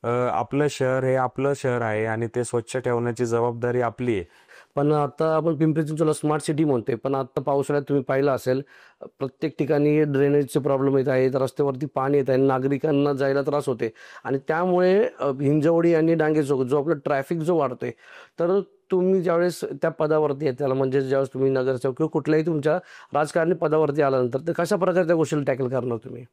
आपलं शहर हे आपलं शहर आहे आणि ते स्वच्छ ठेवण्याची जबाबदारी आपली आहे. पण आता आपण पिंपरी चिंचवडला स्मार्ट सिटी म्हणतोय, पण आता पावसाळ्यात तुम्ही पाहिलं असेल, प्रत्येक ठिकाणी ड्रेनेजचे प्रॉब्लेम येत आहेत, रस्त्यावरती पाणी येत आहे, नागरिकांना जायला त्रास होते आणि त्यामुळे हिंजवडी आणि डांगे चौक जो आपला ट्रॅफिक जो वाढतोय, तर तुम्ही ज्यावेळेस त्या पदावरती येताल, म्हणजे ज्यावेळेस तुम्ही नगरसेवक किंवा कुठल्याही तुमच्या राजकारणी पदावरती आल्यानंतर, तर कशा प्रकारे त्या गोष्टीला टॅकल करणार तुम्ही?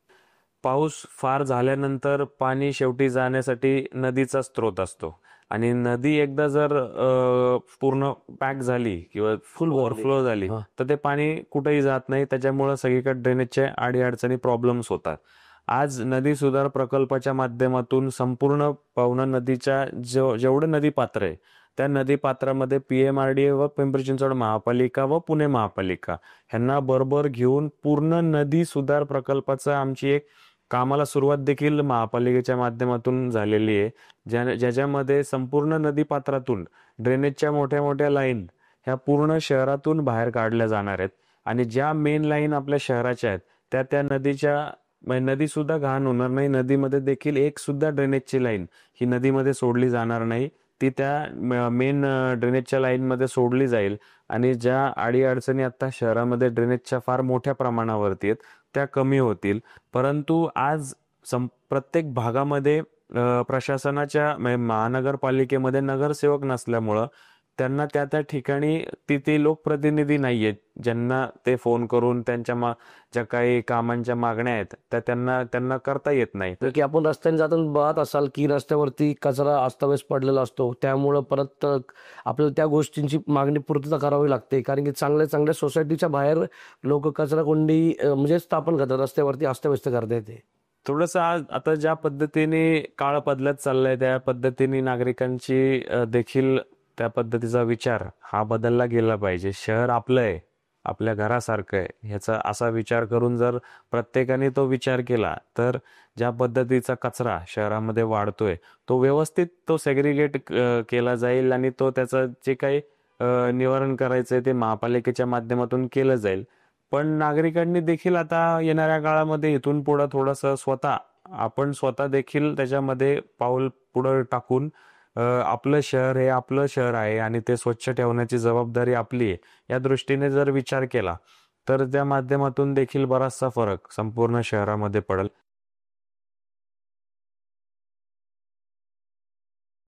पाऊस फार झाल्यानंतर पाणी शेवटी जाण्यासाठी नदीचा स्रोत असतो आणि नदी एकदा जर पूर्ण पॅक झाली किंवा फुल भरली. ओव्हरफ्लो झाली हां. तर ते पाणी कुठेही जात नाही. त्याच्यामुळे सगळीकडे ड्रेनेजचे अडीअडचणी प्रॉब्लेम्स होतात. आज नदी सुधार प्रकल्पाच्या माध्यमातून संपूर्ण पवना नदीच्या जेवढे नदी पात्र आहे त्या नदी पात्रामध्ये PMRDA व पिंपरी चिंचवड महापालिका व पुणे महापालिका ह्यांना बरोबर घेऊन पूर्ण नदी सुधार प्रकल्पाचं आमची एक कामाला सुरुवात देखील महापालिकेच्या माध्यमातून झालेली आहे. ज्याच्यामध्ये संपूर्ण नदी पात्रातून ड्रेनेजच्या मोठ्या मोठ्या लाईन ह्या पूर्ण शहरातून बाहेर काढल्या जाणार आहेत आणि ज्या मेन लाईन आपल्या शहराच्या आहेत त्या नदीच्या नदी सुद्धा घाण होणार नाही. नदीमध्ये देखील एक सुद्धा ड्रेनेजची लाईन ही नदीमध्ये सोडली जाणार नाही. ती त्या मेन ड्रेनेजच्या लाईनमध्ये सोडली जाईल आणि ज्या अडीअडचणी आता शहरामध्ये ड्रेनेजच्या फार मोठ्या प्रमाणावरती आहेत त्या कमी होतील. परंतु आज प्रत्येक भागामध्ये प्रशासनाच्या महानगरपालिकेमध्ये नगरसेवक नसल्यामुळं त्यांना त्या त्या ठिकाणी तिथे लोकप्रतिनिधी नाहीयेत ज्यांना ते फोन करून त्यांच्या ज्या काही कामांच्या मागण्या आहेत त्या त्यांना त्यांना करता येत नाही. की आपण रस्त्याने जाताना बघत असाल की रस्त्यावरती कचरा अस्ताव्यस्त पडलेला असतो, त्यामुळं परत आपल्याला त्या गोष्टींची मागणी पूर्तता करावी लागते, कारण की चांगल्या चांगल्या सोसायटीच्या बाहेर लोक कचरा कोंडी म्हणजे स्थापन करतात, रस्त्यावरती अस्ताव्यस्त करता येते. थोडंसं आज आता ज्या पद्धतीने काळ बदलत चाललाय त्या पद्धतीने नागरिकांची देखील त्या पद्धतीचा विचार हा बदलला गेला पाहिजे. शहर आपलं आहे, आपल्या घरासारखं आहे ह्याचा असा विचार करून जर प्रत्येकाने तो विचार केला तर ज्या पद्धतीचा कचरा शहरामध्ये वाढतोय तो व्यवस्थित तो सेग्रिगेट केला जाईल आणि तो त्याचं जे काही निवारण करायचंय ते महापालिकेच्या माध्यमातून केलं जाईल. पण नागरिकांनी देखील आता येणाऱ्या काळामध्ये इथून पुढं थोडंसं आपण स्वतः देखील त्याच्यामध्ये पाऊल पुढं टाकून आपलं शहर हे आपलं शहर आहे आणि ते स्वच्छ ठेवण्याची जबाबदारी आपली आहे या दृष्टीने जर विचार केला तर त्या माध्यमातून देखील बराचसा फरक संपूर्ण शहरामध्ये पडेल.